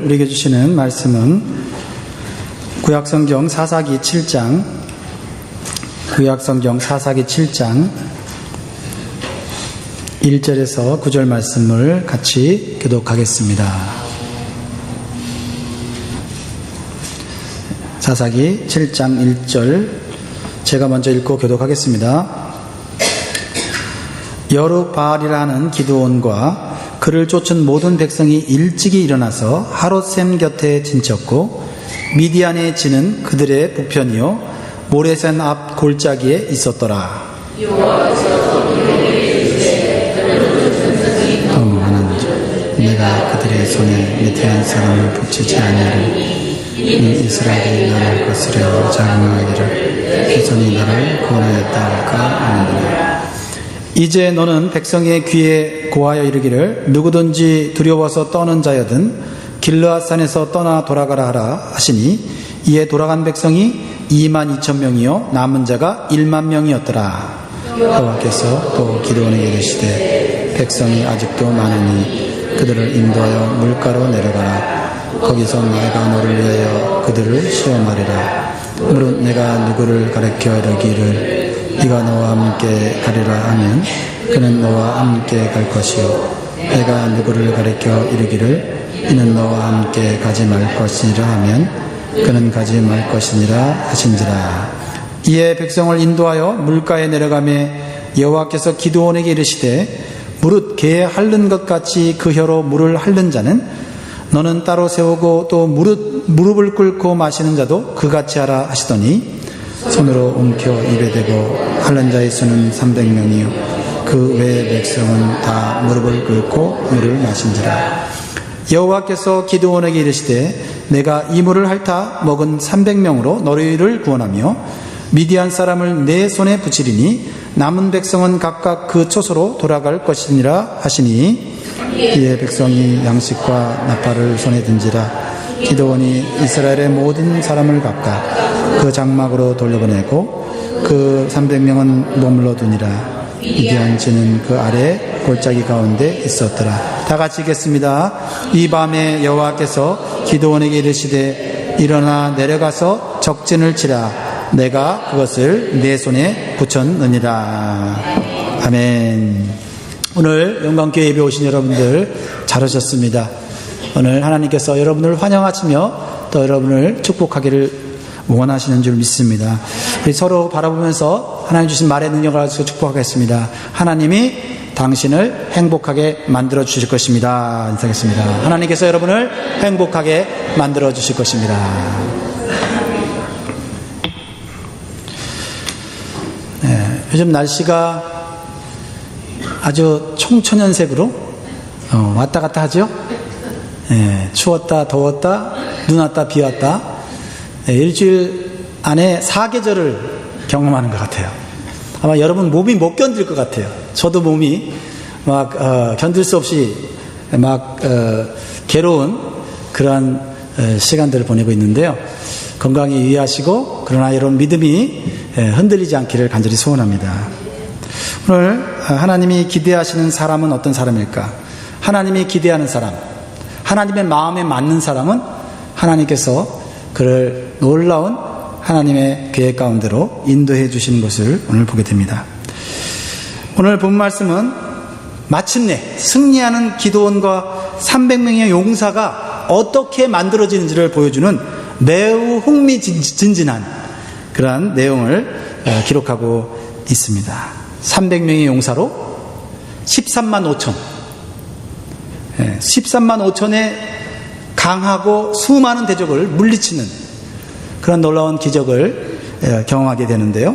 오늘 우리에게 주시는 말씀은 구약성경 사사기 7장 1절에서 9절 말씀을 같이 교독하겠습니다. 사사기 7장 1절 제가 먼저 읽고 교독하겠습니다. 여룹바알이라는 기드온과 그를 쫓은 모든 백성이 일찍이 일어나서 하롯셈 곁에 진쳤고 미디안의 진은 그들의 북편이요 모레산 앞 골짜기에 있었더라. 내가 그들의 손에 미디안 사람을 붙이지 아니하리니 이스라엘이 나를 거스려 장망하기를 그 손이 나를 구원하였다 할까 하느니라. 이제 너는 백성의 귀에 고하여 이르기를 누구든지 두려워서 떠는 자여든 길르앗산에서 떠나 돌아가라 하라 하시니 이에 돌아간 백성이 22,000명이요 남은 자가 10,000명이었더라. 여호와께서 또 기드온에게 이르시되 백성이 아직도 많으니 그들을 인도하여 물가로 내려가라. 거기서 내가 너를 위하여 그들을 시험하리라. 무릇 내가 누구를 가르쳐 이르기를 네가 너와 함께 가리라 하면 그는 너와 함께 갈 것이요 내가 누구를 가르쳐 이르기를 이는 너와 함께 가지 말 것이니라 하면 그는 가지 말 것이니라 하신지라. 이에 백성을 인도하여 물가에 내려가매 여호와께서 기드온에게 이르시되 무릇 개에 핥는 것 같이 그 혀로 물을 핥는 자는 너는 따로 세우고 또 무릎을 꿇고 마시는 자도 그같이 하라 하시더니 손으로 움켜 입에 대고 핥는 자의 수는 300명이요 그 외의 백성은 다 무릎을 꿇고 물을 마신지라. 여호와께서 기드온에게 이르시되 내가 이 물을 핥아 먹은 300명으로 너희를 구원하며 미디안 사람을 내 손에 붙이리니 남은 백성은 각각 그 처소로 돌아갈 것이니라 하시니 이에 백성이 양식과 나팔을 손에 든지라. 기드온이 이스라엘의 모든 사람을 각각 그 장막으로 돌려보내고 그 300명은 머물러 두니라. 미디안 진은 그 아래 골짜기 가운데 있었더라. 다 같이 읽겠습니다. 이 밤에 여호와께서 기드온에게 이르시되 일어나 내려가서 적진을 치라. 내가 그것을 내 손에 붙였느니라. 아멘. 오늘 영광교회 예배 오신 여러분들 잘 오셨습니다. 오늘 하나님께서 여러분을 환영하시며 또 여러분을 축복하기를 원하시는 줄 믿습니다. 우리 서로 바라보면서 하나님 주신 말의 능력을 가지고 축복하겠습니다. 하나님이 당신을 행복하게 만들어 주실 것입니다. 인사하겠습니다. 하나님께서 여러분을 행복하게 만들어 주실 것입니다. 네, 요즘 날씨가 아주 총천연색으로 왔다 갔다 하죠. 네, 추웠다 더웠다 눈 왔다 비 왔다. 네, 일주일 안에 4계절을 경험하는 것 같아요. 아마 여러분 몸이 못 견딜 것 같아요. 저도 몸이 막 견딜 수 없이 막 괴로운 그러한 시간들을 보내고 있는데요. 건강히 유의하시고 그러나 여러분 믿음이 흔들리지 않기를 간절히 소원합니다. 오늘 하나님이 기대하시는 사람은 어떤 사람일까? 하나님이 기대하는 사람, 하나님의 마음에 맞는 사람은 하나님께서 그를 놀라운 하나님의 계획 가운데로 인도해 주시는 것을 오늘 보게 됩니다. 오늘 본 말씀은 마침내 승리하는 기드온과 300명의 용사가 어떻게 만들어지는지를 보여주는 매우 흥미진진한 그러한 내용을 기록하고 있습니다. 300명의 용사로 13만 5천 13만 5천의 강하고 수많은 대적을 물리치는 그런 놀라운 기적을 경험하게 되는데요.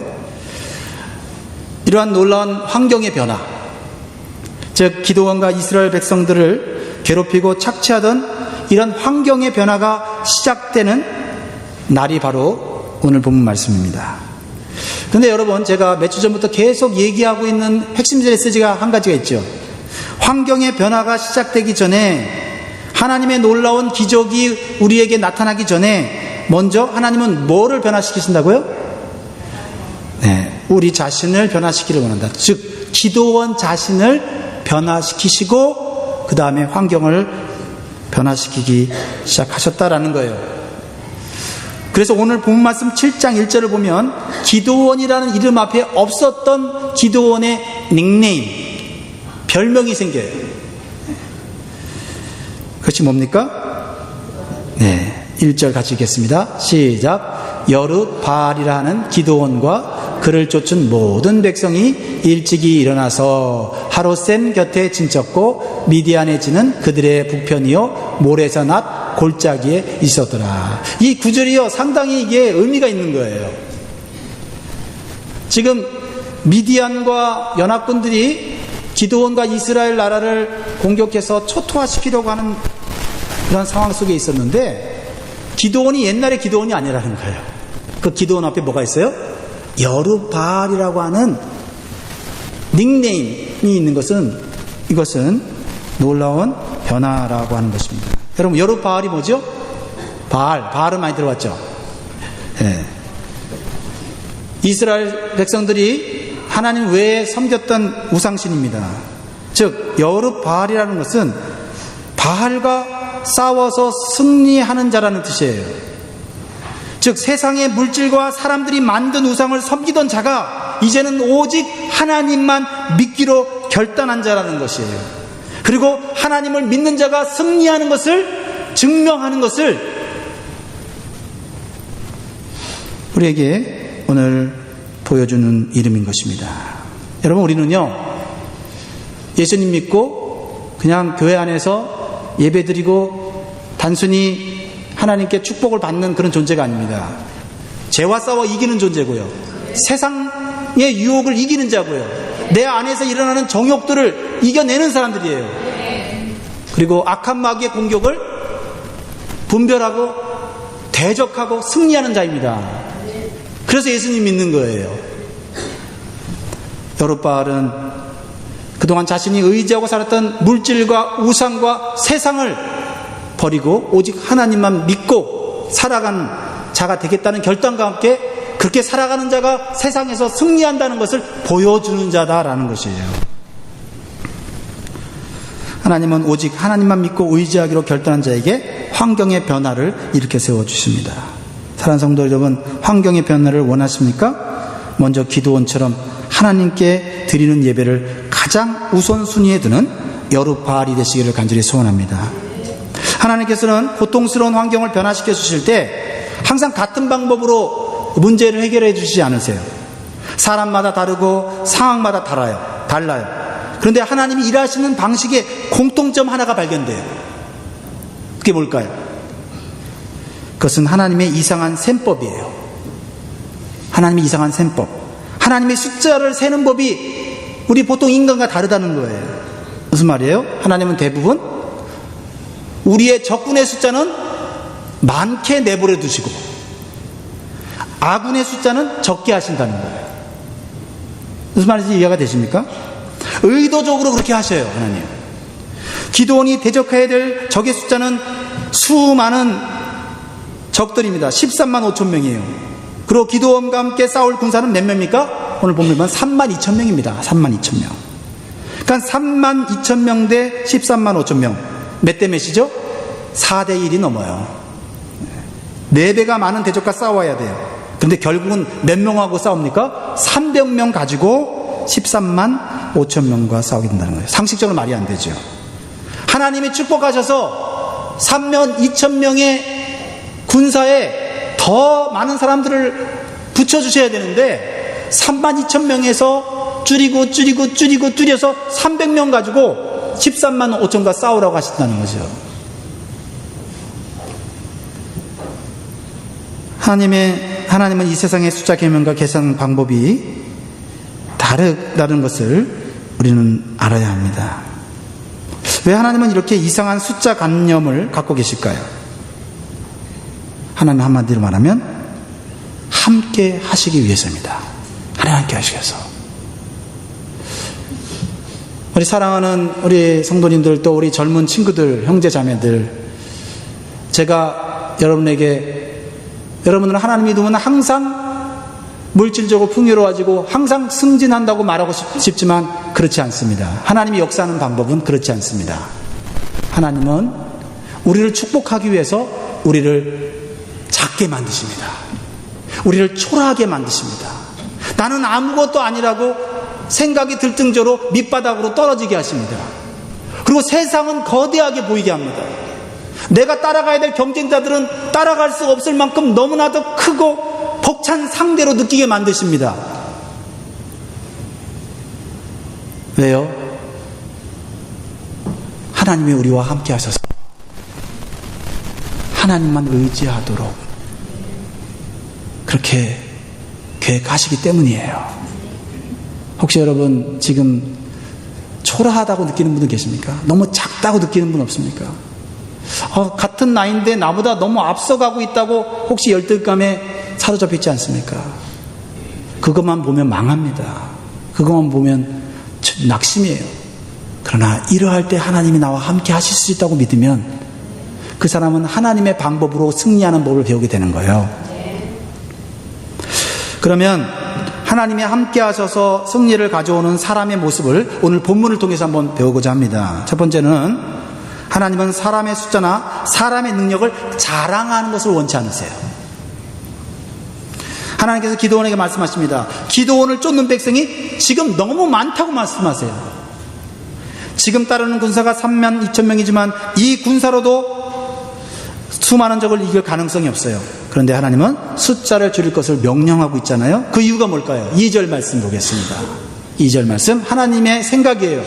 이러한 놀라운 환경의 변화, 즉 기드온과 이스라엘 백성들을 괴롭히고 착취하던 이런 환경의 변화가 시작되는 날이 바로 오늘 본문 말씀입니다. 그런데 여러분, 제가 몇 주 전부터 계속 얘기하고 있는 핵심 메시지가 한 가지가 있죠. 환경의 변화가 시작되기 전에, 하나님의 놀라운 기적이 우리에게 나타나기 전에 먼저 하나님은 뭐를 변화시키신다고요? 네, 우리 자신을 변화시키기를 원한다. 즉 기드온 자신을 변화시키시고 그 다음에 환경을 변화시키기 시작하셨다라는 거예요. 그래서 오늘 본 말씀 7장 1절을 보면 기드온이라는 이름 앞에 없었던 기드온의 닉네임, 별명이 생겨요. 그것이 뭡니까? 네, 1절 같이 읽겠습니다. 시작. 여룻바알이라 하는 기드온과 그를 쫓은 모든 백성이 일찍이 일어나서 하롯셈 곁에 진쳤고 미디안의 지는 그들의 북편이요 모래서 낮 골짜기에 있었더라. 이 구절이요 상당히 이게 의미가 있는 거예요. 지금 미디안과 연합군들이 기드온과 이스라엘 나라를 공격해서 초토화시키려고 하는 그런 상황 속에 있었는데 기드온이 옛날의 기드온이 아니라는 거예요. 그 기드온 앞에 뭐가 있어요? 여룻바알이라고 하는 닉네임이 있는 것은 이것은 놀라운 변화라고 하는 것입니다. 여러분 여룻바알이 뭐죠? 바알은 많이 들어봤죠? 네. 이스라엘 백성들이 하나님 외에 섬겼던 우상신입니다. 즉 여룻바알이라는 것은 바알과 싸워서 승리하는 자라는 뜻이에요. 즉 세상의 물질과 사람들이 만든 우상을 섬기던 자가 이제는 오직 하나님만 믿기로 결단한 자라는 것이에요. 그리고 하나님을 믿는 자가 승리하는 것을 증명하는 것을 우리에게 오늘 보여주는 이름인 것입니다. 여러분 우리는요 예수님 믿고 그냥 교회 안에서 예배드리고 단순히 하나님께 축복을 받는 그런 존재가 아닙니다. 죄와 싸워 이기는 존재고요. 세상의 유혹을 이기는 자고요. 내 안에서 일어나는 정욕들을 이겨내는 사람들이에요. 그리고 악한 마귀의 공격을 분별하고 대적하고 승리하는 자입니다. 그래서 예수님 믿는 거예요. 여룻바알은 그동안 자신이 의지하고 살았던 물질과 우상과 세상을 버리고 오직 하나님만 믿고 살아가는 자가 되겠다는 결단과 함께 그렇게 살아가는 자가 세상에서 승리한다는 것을 보여주는 자다라는 것이에요. 하나님은 오직 하나님만 믿고 의지하기로 결단한 자에게 환경의 변화를 일으켜 세워주십니다. 사랑하는 성도 여러분, 환경의 변화를 원하십니까? 먼저 기드온처럼 하나님께 드리는 예배를 가장 우선순위에 두는 여룻바알이 되시기를 간절히 소원합니다. 하나님께서는 고통스러운 환경을 변화시켜 주실 때 항상 같은 방법으로 문제를 해결해 주시지 않으세요. 사람마다 다르고 상황마다 달라요. 그런데 하나님이 일하시는 방식에 공통점 하나가 발견돼요. 그게 뭘까요? 그것은 하나님의 이상한 셈법이에요. 하나님의 이상한 셈법. 하나님의 숫자를 세는 법이 우리 보통 인간과 다르다는 거예요. 무슨 말이에요? 하나님은 대부분 우리의 적군의 숫자는 많게 내버려 두시고 아군의 숫자는 적게 하신다는 거예요. 무슨 말인지 이해가 되십니까? 의도적으로 그렇게 하셔요. 하나님. 기드온이 대적해야 될 적의 숫자는 수많은 적들입니다. 13만 5천 명이에요. 그리고 기드온과 함께 싸울 군사는 몇 명입니까? 오늘 보면 3만 2천 명입니다. 3만 2천 명. 그러니까 3만 2천 명 대 13만 5천 명. 몇 대 몇이죠? 4대 1이 넘어요. 4배가 많은 대적과 싸워야 돼요. 그런데 결국은 몇 명하고 싸웁니까? 300명 가지고 13만 5천 명과 싸우게 된다는 거예요. 상식적으로 말이 안 되죠. 하나님이 축복하셔서 3만 2천 명의 군사에 더 많은 사람들을 붙여주셔야 되는데 3만 2천 명에서 줄여서 300명 가지고 13만 5천과 싸우라고 하신다는 거죠. 하나님은 이 세상의 숫자 계명과 계산 방법이 다르다는 것을 우리는 알아야 합니다. 왜 하나님은 이렇게 이상한 숫자 관념을 갖고 계실까요? 하나님 한마디로 말하면 함께 하시기 위해서입니다. 하나님 함께 하시기 위해서. 우리 사랑하는 우리 성도님들 또 우리 젊은 친구들, 형제 자매들, 제가 여러분들은 하나님 믿으면 항상 물질적으로 풍요로워지고 항상 승진한다고 말하고 싶지만 그렇지 않습니다. 하나님이 역사하는 방법은 그렇지 않습니다. 하나님은 우리를 축복하기 위해서 우리를 작게 만드십니다. 우리를 초라하게 만드십니다. 나는 아무것도 아니라고 생각이 들뜬저로 밑바닥으로 떨어지게 하십니다. 그리고 세상은 거대하게 보이게 합니다. 내가 따라가야 될 경쟁자들은 따라갈 수 없을 만큼 너무나도 크고 벅찬 상대로 느끼게 만드십니다. 왜요? 하나님이 우리와 함께 하셔서 하나님만 의지하도록 그렇게 계획하시기 때문이에요. 혹시 여러분 지금 초라하다고 느끼는 분은 계십니까? 너무 작다고 느끼는 분 없습니까? 같은 나이인데 나보다 너무 앞서가고 있다고 혹시 열등감에 사로잡혀 있지 않습니까? 그것만 보면 망합니다. 그것만 보면 낙심이에요. 그러나 이러할 때 하나님이 나와 함께 하실 수 있다고 믿으면 그 사람은 하나님의 방법으로 승리하는 법을 배우게 되는 거예요. 그러면 하나님이 함께 하셔서 승리를 가져오는 사람의 모습을 오늘 본문을 통해서 한번 배우고자 합니다. 첫 번째는 하나님은 사람의 숫자나 사람의 능력을 자랑하는 것을 원치 않으세요. 하나님께서 기드온에게 말씀하십니다. 기드온을 쫓는 백성이 지금 너무 많다고 말씀하세요. 지금 따르는 군사가 3만 2천 명이지만 이 군사로도 수많은 적을 이길 가능성이 없어요. 그런데 하나님은 숫자를 줄일 것을 명령하고 있잖아요. 그 이유가 뭘까요? 2절 말씀 보겠습니다. 2절 말씀, 하나님의 생각이에요.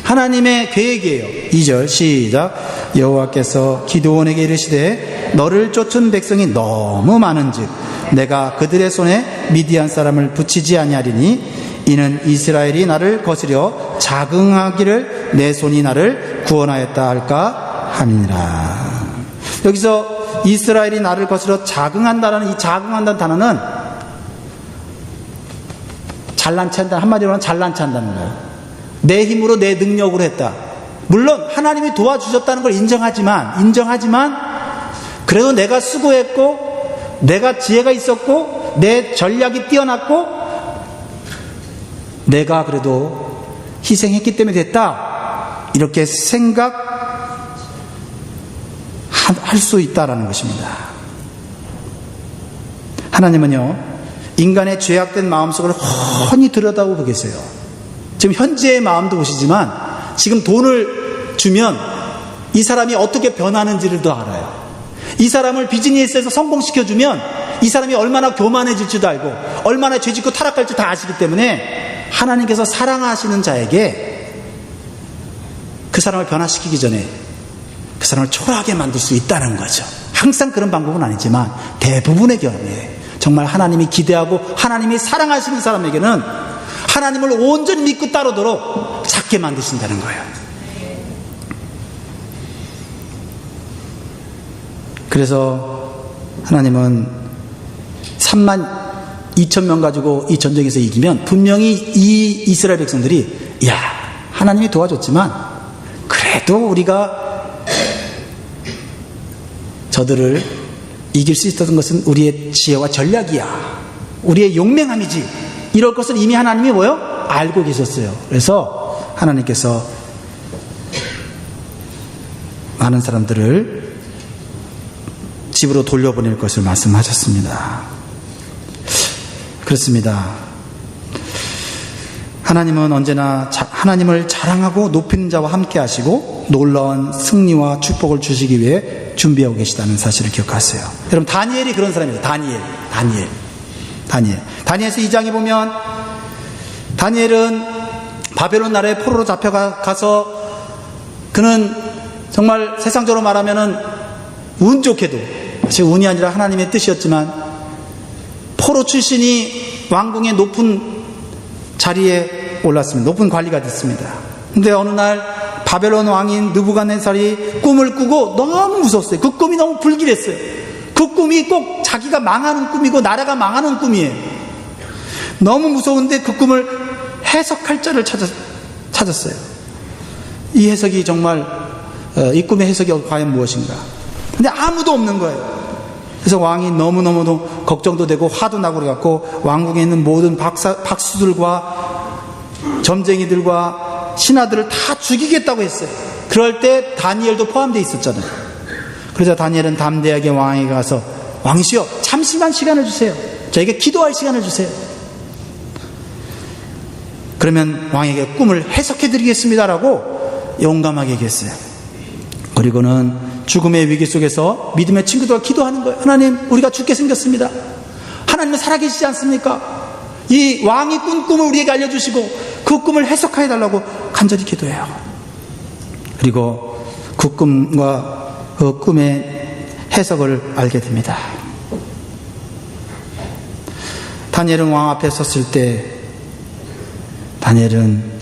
하나님의 계획이에요. 2절 시작. 여호와께서 기드온에게 이르시되 너를 쫓은 백성이 너무 많은즉 내가 그들의 손에 미디안 사람을 붙이지 아니하리니 이는 이스라엘이 나를 거스려 자긍하기를 내 손이 나를 구원하였다 할까 함이니라. 여기서 이스라엘이 나를 거스려 자긍한다라는 이 자긍한다는 단어는 잘난치 한다, 한마디로는 잘난치 한다는 거예요. 내 힘으로 내 능력으로 했다. 물론 하나님이 도와주셨다는 걸 인정하지만 그래도 내가 수고했고 내가 지혜가 있었고 내 전략이 뛰어났고 내가 그래도 희생했기 때문에 됐다. 이렇게 생각할 수 있다라는 것입니다. 하나님은요, 인간의 죄악된 마음속을 훤히 들여다보고 계세요. 지금 현재의 마음도 보시지만 지금 돈을 주면 이 사람이 어떻게 변하는지를 더 알아요. 이 사람을 비즈니스에서 성공시켜주면 이 사람이 얼마나 교만해질지도 알고 얼마나 죄짓고 타락할지 다 아시기 때문에 하나님께서 사랑하시는 자에게 그 사람을 변화시키기 전에 그 사람을 초라하게 만들 수 있다는 거죠. 항상 그런 방법은 아니지만 대부분의 경우에 정말 하나님이 기대하고 하나님이 사랑하시는 사람에게는 하나님을 온전히 믿고 따르도록 작게 만드신다는 거예요. 그래서 하나님은 3만 2천 명 가지고 이 전쟁에서 이기면 분명히 이 이스라엘 백성들이 야, 하나님이 도와줬지만 그래도 우리가 저들을 이길 수 있었던 것은 우리의 지혜와 전략이야, 우리의 용맹함이지, 이럴 것을 이미 하나님이 뭐요? 알고 계셨어요. 그래서 하나님께서 많은 사람들을 집으로 돌려보낼 것을 말씀하셨습니다. 그렇습니다. 하나님은 언제나 하나님을 자랑하고 높이는 자와 함께 하시고 놀라운 승리와 축복을 주시기 위해 준비하고 계시다는 사실을 기억하세요. 여러분, 다니엘이 그런 사람이에요. 다니엘서 2장에 보면 다니엘은 바벨론 나라에 포로로 잡혀가서 그는 정말 세상적으로 말하면은 운 좋게도, 사실 운이 아니라 하나님의 뜻이었지만 포로 출신이 왕궁의 높은 자리에 올랐습니다. 높은 관리가 됐습니다. 근데 어느 날 바벨론 왕인 느부갓네살이 꿈을 꾸고 너무 무서웠어요. 그 꿈이 너무 불길했어요. 그 꿈이 꼭 자기가 망하는 꿈이고 나라가 망하는 꿈이에요. 너무 무서운데 그 꿈을 해석할 자를 찾았어요. 이 해석이 정말 이 꿈의 해석이 과연 무엇인가? 근데 아무도 없는 거예요. 그래서 왕이 너무너무 걱정도 되고 화도 나고 그래갖고 왕궁에 있는 모든 박수들과 점쟁이들과 신하들을 다 죽이겠다고 했어요. 그럴 때 다니엘도 포함되어 있었잖아요. 그래서 다니엘은 담대하게 왕에게 가서 왕이시여 잠시만 시간을 주세요. 저에게 기도할 시간을 주세요. 그러면 왕에게 꿈을 해석해 드리겠습니다라고 용감하게 얘기했어요. 그리고는 죽음의 위기 속에서 믿음의 친구들과 기도하는 거예요. 하나님, 우리가 죽게 생겼습니다. 하나님은 살아계시지 않습니까? 이 왕이 꾼 꿈을 우리에게 알려주시고 그 꿈을 해석해 달라고 간절히 기도해요. 그리고 그 꿈과 그 꿈의 해석을 알게 됩니다. 다니엘은 왕 앞에 섰을 때 다니엘은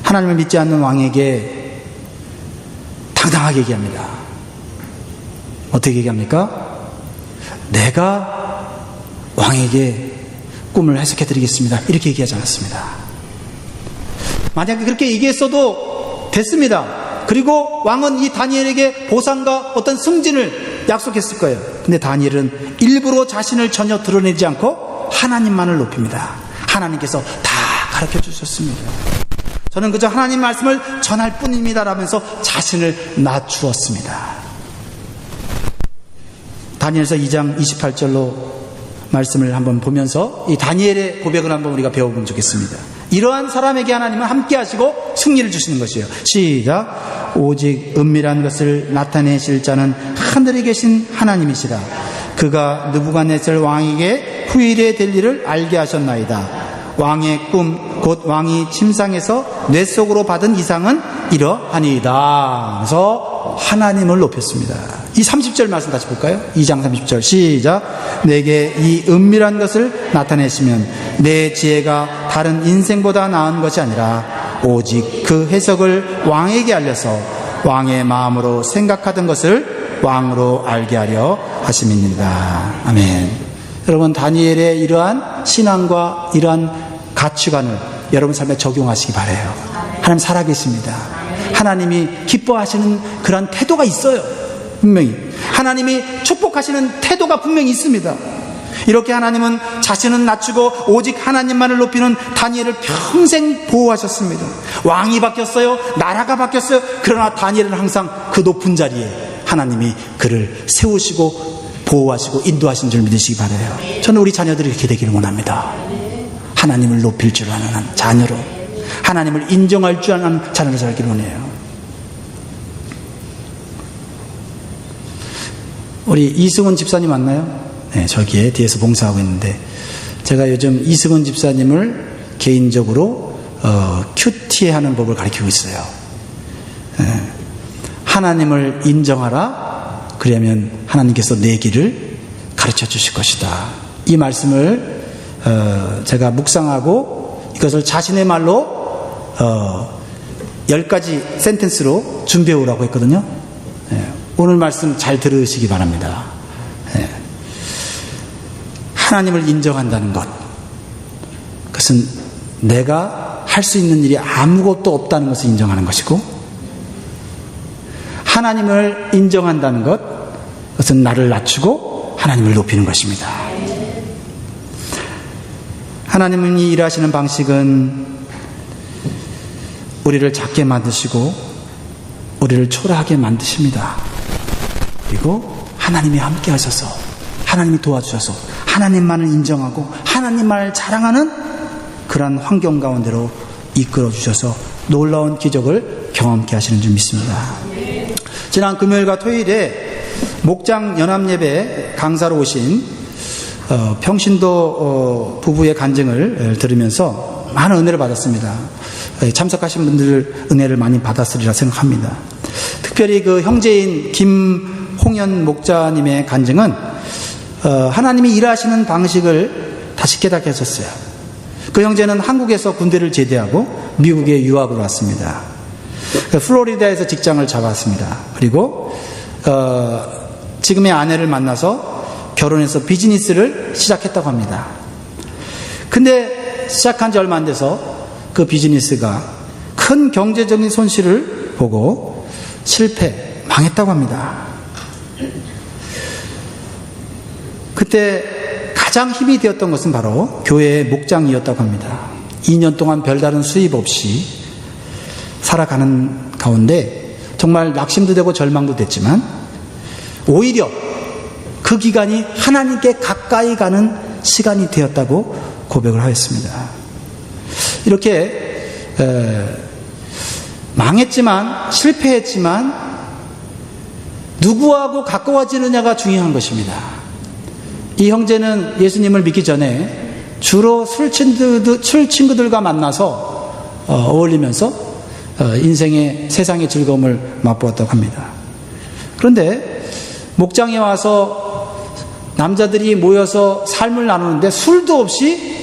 하나님을 믿지 않는 왕에게 당당하게 얘기합니다. 어떻게 얘기합니까? 내가 왕에게 꿈을 해석해 드리겠습니다. 이렇게 얘기하지 않았습니다. 만약에 그렇게 얘기했어도 됐습니다. 그리고 왕은 이 다니엘에게 보상과 어떤 승진을 약속했을 거예요. 근데 다니엘은 일부러 자신을 전혀 드러내지 않고 하나님만을 높입니다. 하나님께서 다 가르쳐 주셨습니다. 저는 그저 하나님 말씀을 전할 뿐입니다 라면서 자신을 낮추었습니다. 다니엘서 2장 28절로 말씀을 한번 보면서 이 다니엘의 고백을 한번 우리가 배워보면 좋겠습니다. 이러한 사람에게 하나님은 함께 하시고 승리를 주시는 것이에요. 시작. 오직 은밀한 것을 나타내실 자는 하늘에 계신 하나님이시라. 그가 느부갓네살 왕에게 후일에 될 일을 알게 하셨나이다. 왕의 꿈, 곧 왕이 침상에서 뇌 속으로 받은 이상은 이러하니이다. 그래서 하나님을 높였습니다. 이 30절 말씀 다시 볼까요? 2장 30절 시작. 내게 이 은밀한 것을 나타내시면 내 지혜가 다른 인생보다 나은 것이 아니라 오직 그 해석을 왕에게 알려서 왕의 마음으로 생각하던 것을 왕으로 알게 하려 하심입니다. 아멘. 여러분, 다니엘의 이러한 신앙과 이러한 가치관을 여러분 삶에 적용하시기 바라요. 하나님 살아계십니다. 하나님이 기뻐하시는 그런 태도가 있어요. 분명히 하나님이 축복하시는 태도가 분명히 있습니다. 이렇게 하나님은 자신은 낮추고 오직 하나님만을 높이는 다니엘을 평생 보호하셨습니다. 왕이 바뀌었어요. 나라가 바뀌었어요. 그러나 다니엘은 항상 그 높은 자리에 하나님이 그를 세우시고 보호하시고 인도하신 줄 믿으시기 바라요. 저는 우리 자녀들이 이렇게 되기를 원합니다. 하나님을 높일 줄 아는 자녀로, 하나님을 인정할 줄 아는 자녀로 살기를 원해요. 우리 이승훈 집사님 맞나요? 네, 저기에 뒤에서 봉사하고 있는데 제가 요즘 이승훈 집사님을 개인적으로 큐티하는 법을 가르치고 있어요. 하나님을 인정하라. 그러면 하나님께서 내 길을 가르쳐 주실 것이다. 이 말씀을 제가 묵상하고 이것을 자신의 말로 10가지 센텐스로 준비해 오라고 했거든요. 오늘 말씀 잘 들으시기 바랍니다. 하나님을 인정한다는 것, 그것은 내가 할 수 있는 일이 아무것도 없다는 것을 인정하는 것이고, 하나님을 인정한다는 것, 그것은 나를 낮추고 하나님을 높이는 것입니다. 하나님이 일하시는 방식은 우리를 작게 만드시고 우리를 초라하게 만드십니다. 그리고 하나님이 함께 하셔서, 하나님이 도와주셔서 하나님만을 인정하고 하나님만을 자랑하는 그러한 환경 가운데로 이끌어 주셔서 놀라운 기적을 경험케 하시는 줄 믿습니다. 지난 금요일과 토요일에 목장 연합예배 강사로 오신 평신도 부부의 간증을 들으면서 많은 은혜를 받았습니다. 참석하신 분들 은혜를 많이 받았으리라 생각합니다. 특별히 그 형제인 김홍현 목자님의 간증은 하나님이 일하시는 방식을 다시 깨닫게 하셨어요. 그 형제는 한국에서 군대를 제대하고 미국에 유학을 왔습니다. 플로리다에서 직장을 잡았습니다. 그리고 지금의 아내를 만나서 결혼해서 비즈니스를 시작했다고 합니다. 근데 시작한 지 얼마 안 돼서 그 비즈니스가 큰 경제적인 손실을 보고 망했다고 합니다. 그때 가장 힘이 되었던 것은 바로 교회의 목장이었다고 합니다. 2년 동안 별다른 수입 없이 살아가는 가운데 정말 낙심도 되고 절망도 됐지만 오히려 그 기간이 하나님께 가까이 가는 시간이 되었다고 고백을 하였습니다. 이렇게 망했지만, 실패했지만 누구하고 가까워지느냐가 중요한 것입니다. 이 형제는 예수님을 믿기 전에 주로 술 친구들과 만나서 어울리면서 인생의 세상의 즐거움을 맛보았다고 합니다. 그런데 목장에 와서 남자들이 모여서 삶을 나누는데 술도 없이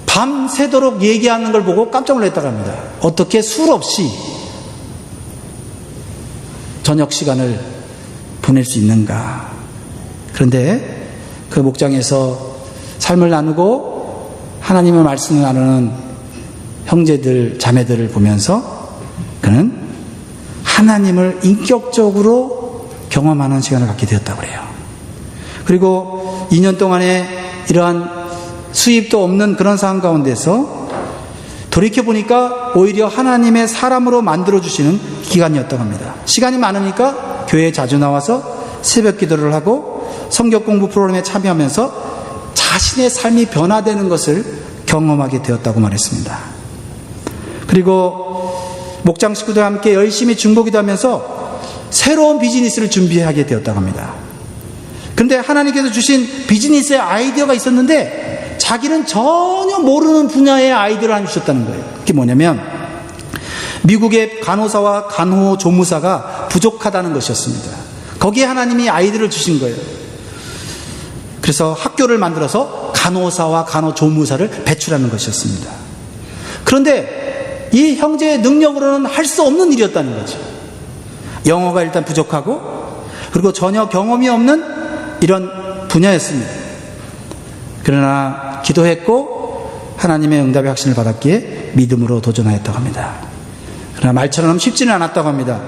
밤새도록 얘기하는 걸 보고 깜짝 놀랐다고 합니다. 어떻게 술 없이 저녁 시간을 보낼 수 있는가. 그런데 그 목장에서 삶을 나누고 하나님의 말씀을 나누는 형제들, 자매들을 보면서 그는 하나님을 인격적으로 경험하는 시간을 갖게 되었다고 그래요. 그리고 2년 동안에 이러한 수입도 없는 그런 상황 가운데서 돌이켜보니까 오히려 하나님의 사람으로 만들어주시는 기간이었다고 합니다. 시간이 많으니까 교회에 자주 나와서 새벽 기도를 하고 성경 공부 프로그램에 참여하면서 자신의 삶이 변화되는 것을 경험하게 되었다고 말했습니다. 그리고 목장 식구들과 함께 열심히 중보기도 하면서 새로운 비즈니스를 준비하게 되었다고 합니다. 그런데 하나님께서 주신 비즈니스의 아이디어가 있었는데 자기는 전혀 모르는 분야의 아이디어를 하나 주셨다는 거예요. 그게 뭐냐면 미국의 간호사와 간호조무사가 부족하다는 것이었습니다. 거기에 하나님이 아이디어를 주신 거예요. 그래서 학교를 만들어서 간호사와 간호조무사를 배출하는 것이었습니다. 그런데 이 형제의 능력으로는 할 수 없는 일이었다는 거죠. 영어가 일단 부족하고 그리고 전혀 경험이 없는 이런 분야였습니다. 그러나 기도했고 하나님의 응답의 확신을 받았기에 믿음으로 도전하였다고 합니다. 그러나 말처럼 쉽지는 않았다고 합니다.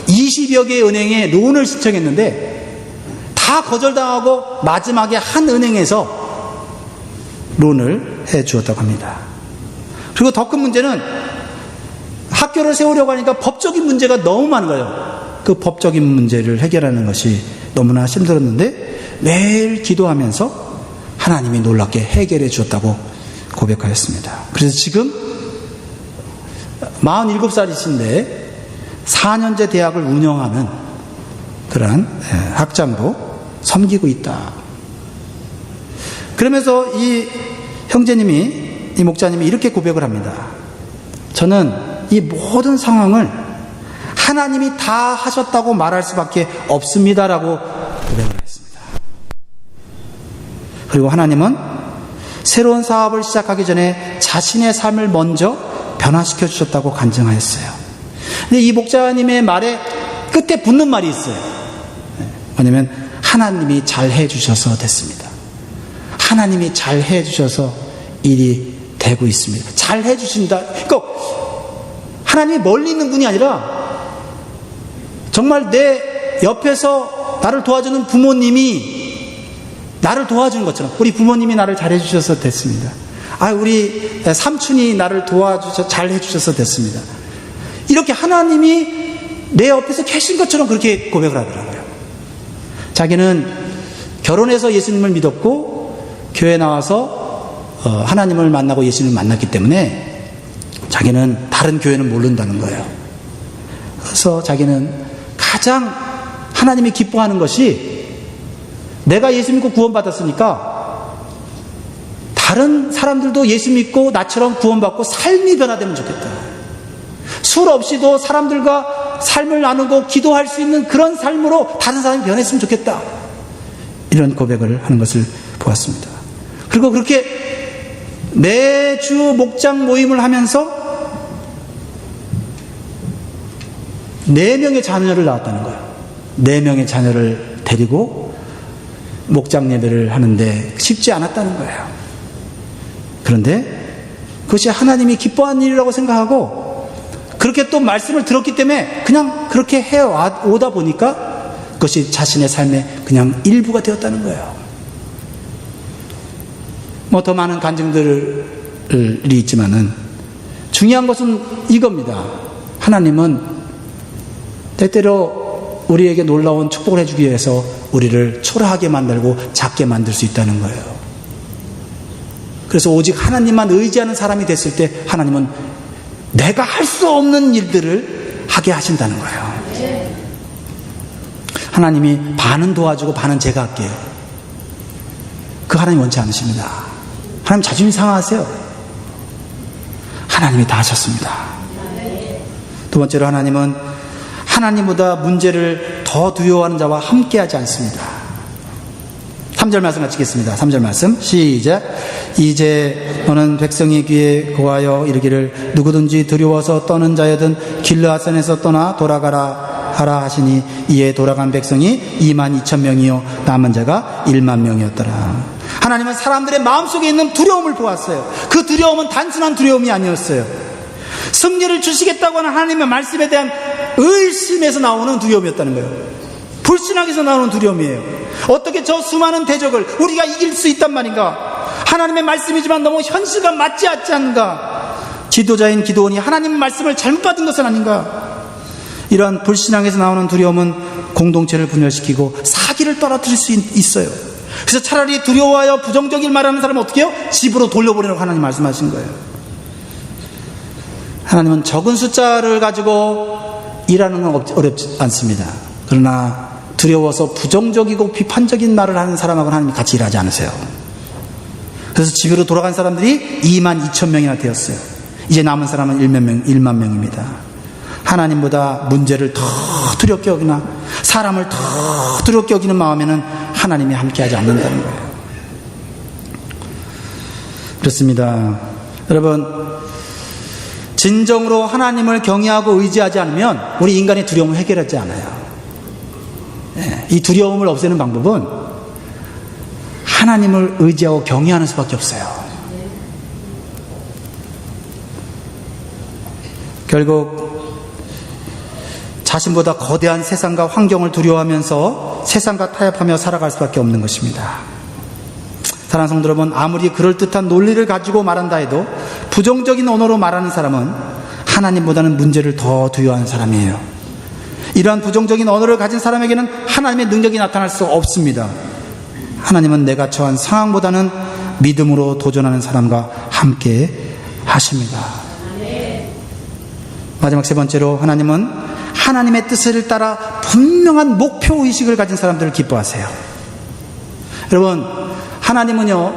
20여 개의 은행에 론을 신청했는데 다 거절당하고 마지막에 한 은행에서 론을 해 주었다고 합니다. 그리고 더 큰 문제는 학교를 세우려고 하니까 법적인 문제가 너무 많은 거예요. 그 법적인 문제를 해결하는 것이 너무나 힘들었는데 매일 기도하면서 하나님이 놀랍게 해결해 주었다고 고백하였습니다. 그래서 지금 47살이신데 4년제 대학을 운영하는 그러한 학장도 섬기고 있다. 그러면서 이 형제님이, 이 목자님이 이렇게 고백을 합니다. 저는 이 모든 상황을 하나님이 다 하셨다고 말할 수밖에 없습니다라고 고백을 했습니다. 그리고 하나님은 새로운 사업을 시작하기 전에 자신의 삶을 먼저 변화시켜 주셨다고 간증하였어요. 근데 이 목자님의 말에 끝에 붙는 말이 있어요. 뭐냐면 하나님이 잘 해주셔서 됐습니다. 하나님이 잘 해주셔서 일이 되고 있습니다. 잘 해주신다. 그러니까 하나님이 멀리 있는 분이 아니라 정말 내 옆에서 나를 도와주는 부모님이 나를 도와주는 것처럼 우리 부모님이 나를 잘 해주셔서 됐습니다. 우리 삼촌이 나를 도와주셔서 잘 해주셔서 됐습니다. 이렇게 하나님이 내 옆에서 계신 것처럼 그렇게 고백을 하더라고요. 자기는 결혼해서 예수님을 믿었고 교회 나와서 하나님을 만나고 예수님을 만났기 때문에 자기는 다른 교회는 모른다는 거예요. 그래서 자기는 가장 하나님이 기뻐하는 것이 내가 예수 믿고 구원받았으니까 다른 사람들도 예수 믿고 나처럼 구원받고 삶이 변화되면 좋겠다. 술 없이도 사람들과 삶을 나누고 기도할 수 있는 그런 삶으로 다른 사람이 변했으면 좋겠다. 이런 고백을 하는 것을 보았습니다. 그리고 그렇게 매주 목장 모임을 하면서 4명의 자녀를 낳았다는 거예요. 4명의 자녀를 데리고 목장 예배를 하는데 쉽지 않았다는 거예요. 그런데 그것이 하나님이 기뻐하는 일이라고 생각하고 그렇게 또 말씀을 들었기 때문에 그냥 그렇게 해오다 보니까 그것이 자신의 삶의 그냥 일부가 되었다는 거예요. 더 많은 간증들이 있지만은 중요한 것은 이겁니다. 하나님은 때때로 우리에게 놀라운 축복을 해주기 위해서 우리를 초라하게 만들고 작게 만들 수 있다는 거예요. 그래서 오직 하나님만 의지하는 사람이 됐을 때 하나님은 내가 할 수 없는 일들을 하게 하신다는 거예요. 하나님이 반은 도와주고 반은 제가 할게요. 그 하나님 원치 않으십니다. 하나님 자존심 상하세요. 하나님이 다 하셨습니다. 두 번째로 하나님은 하나님보다 문제를 더 두려워하는 자와 함께하지 않습니다. 3절 말씀 같이 읽겠습니다. 3절 말씀 시작. 이제 너는 백성의 귀에 고하여 이르기를 누구든지 두려워서 떠는 자여든 길르앗산에서 떠나 돌아가라 하라 하시니 이에 돌아간 백성이 22,000명이요 남은 자가 10,000명이었더라. 하나님은 사람들의 마음속에 있는 두려움을 보았어요. 그 두려움은 단순한 두려움이 아니었어요. 승리를 주시겠다고 하는 하나님의 말씀에 대한 의심에서 나오는 두려움이었다는 거예요. 불신앙에서 나오는 두려움이에요. 어떻게 저 수많은 대적을 우리가 이길 수 있단 말인가? 하나님의 말씀이지만 너무 현실과 맞지 않는가? 지도자인 기드온이 하나님의 말씀을 잘못 받은 것은 아닌가? 이러한 불신앙에서 나오는 두려움은 공동체를 분열시키고 사기를 떨어뜨릴 수 있어요. 그래서 차라리 두려워하여 부정적인 말하는 사람은 어떻게 해요? 집으로 돌려보내라고 하나님 말씀하신 거예요. 하나님은 적은 숫자를 가지고 일하는 건 어렵지 않습니다. 그러나 두려워서 부정적이고 비판적인 말을 하는 사람하고는 하나님이 같이 일하지 않으세요. 그래서 집으로 돌아간 사람들이 22,000명이나 되었어요. 이제 남은 사람은 10,000명입니다. 하나님보다 문제를 더 두렵게 여기나 사람을 더 두렵게 여기는 마음에는 하나님이 함께하지 않는다는 거예요. 그렇습니다. 여러분, 진정으로 하나님을 경외하고 의지하지 않으면 우리 인간의 두려움을 해결하지 않아요. 이 두려움을 없애는 방법은 하나님을 의지하고 경외하는 수밖에 없어요. 결국 자신보다 거대한 세상과 환경을 두려워하면서 세상과 타협하며 살아갈 수밖에 없는 것입니다. 사랑하는 성도 여러분, 아무리 그럴듯한 논리를 가지고 말한다 해도 부정적인 언어로 말하는 사람은 하나님보다는 문제를 더 두려워하는 사람이에요. 이러한 부정적인 언어를 가진 사람에게는 하나님의 능력이 나타날 수 없습니다. 하나님은 내가 처한 상황보다는 믿음으로 도전하는 사람과 함께 하십니다. 마지막 세 번째로 하나님은 하나님의 뜻을 따라 분명한 목표의식을 가진 사람들을 기뻐하세요. 여러분, 하나님은요,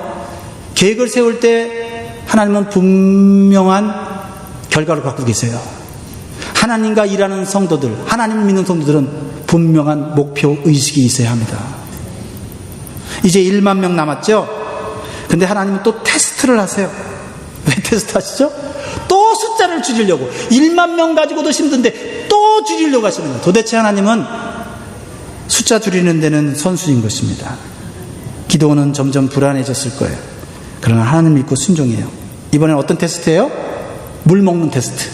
계획을 세울 때 하나님은 분명한 결과를 갖고 계세요. 하나님과 일하는 성도들, 하나님을 믿는 성도들은 분명한 목표의식이 있어야 합니다. 이제 10,000명 남았죠? 근데 하나님은 또 테스트를 하세요. 왜 테스트 하시죠? 또 숫자를 줄이려고. 10,000명 가지고도 힘든데 또 줄이려고 하시는 거예요. 도대체 하나님은 숫자 줄이는 데는 선수인 것입니다. 기도는 점점 불안해졌을 거예요. 그러나 하나님 믿고 순종해요. 이번엔 어떤 테스트예요? 물 먹는 테스트.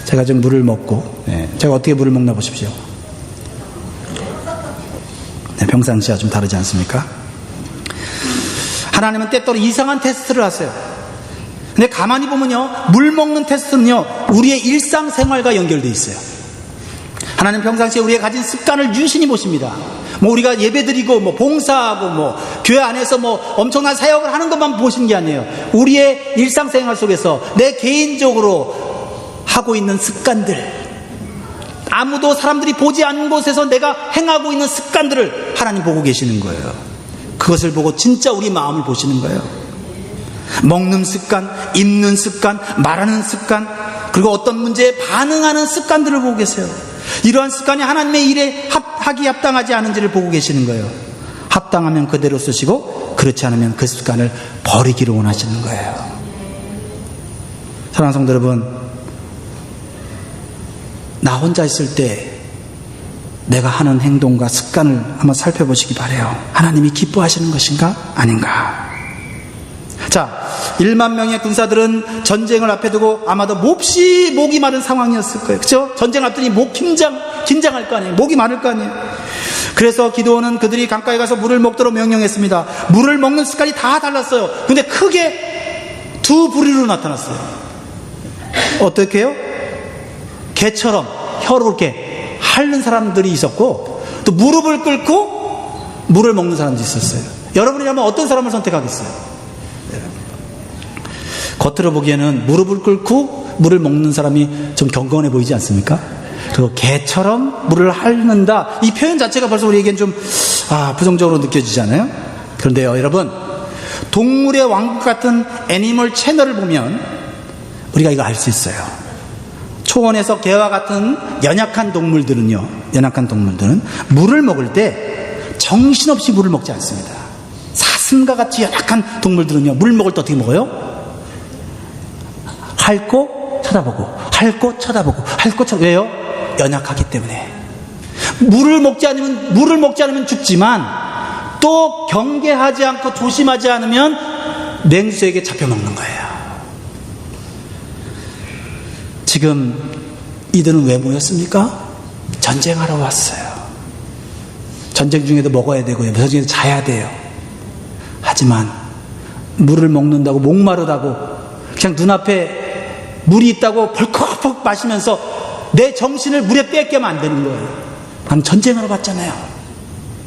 제가 좀 물을 먹고, 제가 어떻게 물을 먹나 보십시오. 평상시와 좀 다르지 않습니까? 하나님은 때때로 이상한 테스트를 하세요. 근데 가만히 보면요, 물 먹는 테스트는요, 우리의 일상생활과 연결되어 있어요. 하나님 평상시에 우리가 가진 습관을 유심히 보십니다. 우리가 예배드리고, 봉사하고, 교회 안에서 엄청난 사역을 하는 것만 보시는 게 아니에요. 우리의 일상생활 속에서 내 개인적으로 하고 있는 습관들, 아무도 사람들이 보지 않는 곳에서 내가 행하고 있는 습관들을 하나님 보고 계시는 거예요. 그것을 보고 진짜 우리 마음을 보시는 거예요. 먹는 습관, 입는 습관, 말하는 습관, 그리고 어떤 문제에 반응하는 습관들을 보고 계세요. 이러한 습관이 하나님의 일에 하기 합당하지 않은지를 보고 계시는 거예요. 합당하면 그대로 쓰시고 그렇지 않으면 그 습관을 버리기를 원하시는 거예요. 사랑하는 성도 여러분, 나 혼자 있을 때 내가 하는 행동과 습관을 한번 살펴보시기 바라요. 하나님이 기뻐하시는 것인가 아닌가? 자, 10,000명의 군사들은 전쟁을 앞에 두고 아마도 몹시 목이 마른 상황이었을 거예요. 그렇죠? 전쟁 앞두니 긴장할 거 아니에요. 목이 마를 거 아니에요. 그래서 기드온은 그들이 강가에 가서 물을 먹도록 명령했습니다. 물을 먹는 습관이 다 달랐어요. 근데 크게 두 부류로 나타났어요. 어떻게 해요? 개처럼 혀로 이렇게 핥는 사람들이 있었고, 또 무릎을 꿇고 물을 먹는 사람도 있었어요. 여러분이라면 어떤 사람을 선택하겠어요? 겉으로 보기에는 무릎을 꿇고 물을 먹는 사람이 좀 경건해 보이지 않습니까? 그리고 개처럼 물을 핥는다, 이 표현 자체가 벌써 우리에겐 좀 부정적으로 느껴지잖아요. 그런데요, 여러분, 동물의 왕국 같은 애니멀 채널을 보면 우리가 이거 알 수 있어요. 초원에서 개와 같은 연약한 동물들은 물을 먹을 때 정신없이 물을 먹지 않습니다. 사슴과 같이 연약한 동물들은요, 물 먹을 때 어떻게 먹어요? 핥고 쳐다보고. 왜요? 연약하기 때문에. 물을 먹지 않으면 죽지만, 또 경계하지 않고 조심하지 않으면 맹수에게 잡혀먹는 거예요. 지금 이들은 왜 모였습니까? 전쟁하러 왔어요. 전쟁 중에도 먹어야 되고요, 전쟁 중에도 자야 돼요. 하지만 물을 먹는다고 목마르다고 그냥 눈앞에 물이 있다고 벌컥벌컥 마시면서 내 정신을 물에 뺏기면 안 되는 거예요. 난 전쟁하러 왔잖아요.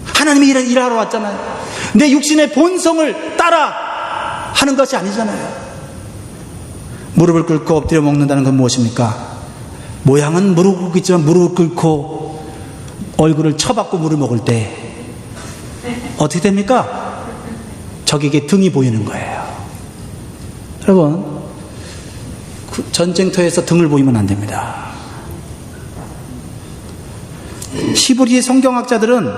하나님이 일하러 왔잖아요. 내 육신의 본성을 따라 하는 것이 아니잖아요. 무릎을 꿇고 엎드려 먹는다는 건 무엇입니까? 모양은 무릎을 꿇고 있지만 무릎을 꿇고 얼굴을 쳐박고 물을 먹을 때 어떻게 됩니까? 적에게 등이 보이는 거예요. 여러분, 전쟁터에서 등을 보이면 안 됩니다. 히브리 성경학자들은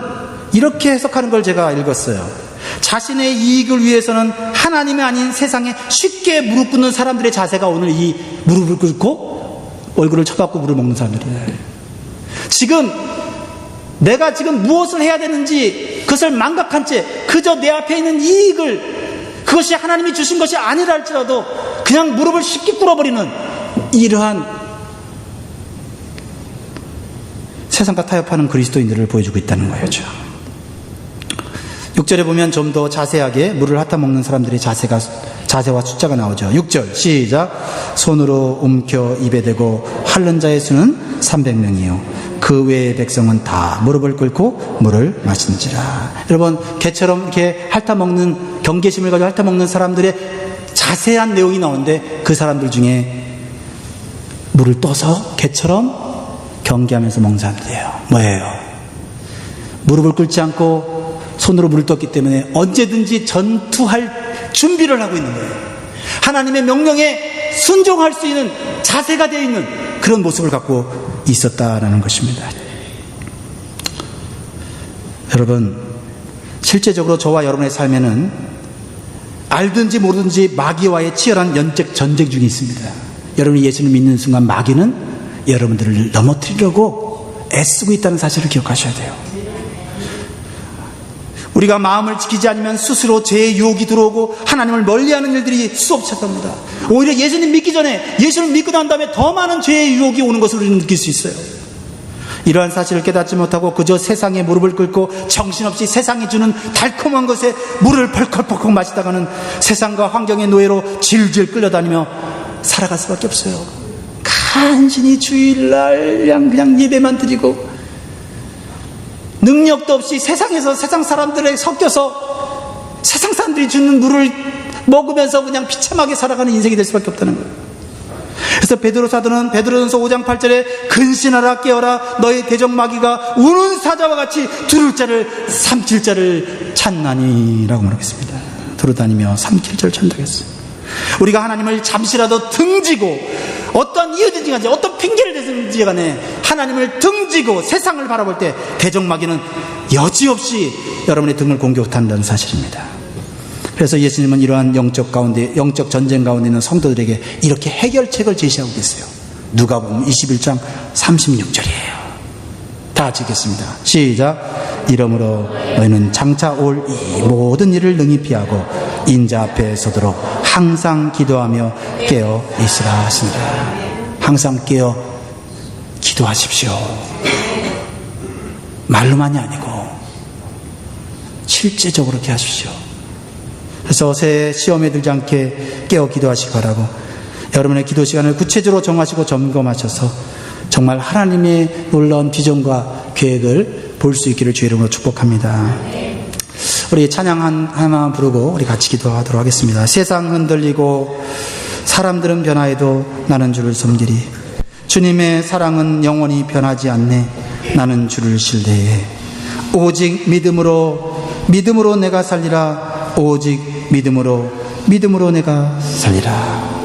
이렇게 해석하는 걸 제가 읽었어요. 자신의 이익을 위해서는 하나님이 아닌 세상에 쉽게 무릎 꿇는 사람들의 자세가 오늘 이 무릎을 꿇고 얼굴을 쳐박고 물을 먹는 사람들이에요. 내가 지금 무엇을 해야 되는지 그것을 망각한 채 그저 내 앞에 있는 이익을, 그것이 하나님이 주신 것이 아니라 할지라도 그냥 무릎을 쉽게 꿇어버리는 이러한 세상과 타협하는 그리스도인들을 보여주고 있다는 거죠. 6절에 보면 좀 더 자세하게 물을 핥아먹는 사람들의 자세와 숫자가 나오죠. 6절 시작. 손으로 움켜 입에 대고 핥는 자의 수는 300명이요 그 외의 백성은 다 무릎을 꿇고 물을 마신지라. 여러분, 개처럼 이렇게 핥아먹는, 경계심을 가지고 핥아먹는 사람들의 자세한 내용이 나오는데, 그 사람들 중에 물을 떠서 개처럼 경계하면서 먹는 사람들이에요. 뭐예요? 무릎을 꿇지 않고 손으로 물을 떴기 때문에 언제든지 전투할 준비를 하고 있는 거예요. 하나님의 명령에 순종할 수 있는 자세가 되어 있는 그런 모습을 갖고 있었다라는 것입니다. 여러분, 실제적으로 저와 여러분의 삶에는 알든지 모르든지 마귀와의 치열한 영적 전쟁 중에 있습니다. 여러분이 예수를 믿는 순간 마귀는 여러분들을 넘어뜨리려고 애쓰고 있다는 사실을 기억하셔야 돼요. 우리가 마음을 지키지 않으면 스스로 죄의 유혹이 들어오고 하나님을 멀리하는 일들이 수없이 찾아옵니다. 오히려 예수님 믿기 전에, 예수를 믿고 난 다음에 더 많은 죄의 유혹이 오는 것을 우리는 느낄 수 있어요. 이러한 사실을 깨닫지 못하고 그저 세상에 무릎을 꿇고 정신없이 세상이 주는 달콤한 것에 물을 펄컥펄컥 마시다가는 세상과 환경의 노예로 질질 끌려다니며 살아갈 수밖에 없어요. 간신히 주일날 그냥 예배만 드리고 능력도 없이 세상에서 세상 사람들에 섞여서 세상 사람들이 주는 물을 먹으면서 그냥 비참하게 살아가는 인생이 될 수밖에 없다는 거예요. 그래서 베드로 사도는 베드로전서 5장 8절에 근신하라 깨어라 너의 대적마귀가 우는 사자와 같이 두를 자를 삼킬 자를 찾나니라고 말하겠습니다. 두루다니며 삼킬 자를 찾는다고 했어요. 우리가 하나님을 잠시라도 등지고 어떤 이유든지 간에 어떤 핑계를 대든지 간에 하나님을 등지고 세상을 바라볼 때 대적마귀는 여지없이 여러분의 등을 공격한다는 사실입니다. 그래서 예수님은 이러한 영적 전쟁 가운데 있는 성도들에게 이렇게 해결책을 제시하고 계세요. 누가복음 21장 36절이에요. 다 같이 읽겠습니다. 시작. 이러므로 너희는 장차 올 이 모든 일을 능히 피하고 인자 앞에 서도록 항상 기도하며 깨어 있으라 하시니라. 항상 깨어 기도하십시오. 말로만이 아니고 실제적으로 그렇게 하십시오. 그래서 새 시험에 들지 않게 깨어 기도하시기 바라고, 여러분의 기도 시간을 구체적으로 정하시고 점검하셔서 정말 하나님의 놀라운 비전과 계획을 볼 수 있기를 주의 이름으로 축복합니다. 우리 찬양 하나 부르고 우리 같이 기도하도록 하겠습니다. 세상 흔들리고 사람들은 변화해도 나는 주를 섬기리. 주님의 사랑은 영원히 변하지 않네. 나는 주를 신뢰해. 오직 믿음으로 내가 살리라. 오직 믿음으로 내가 살리라.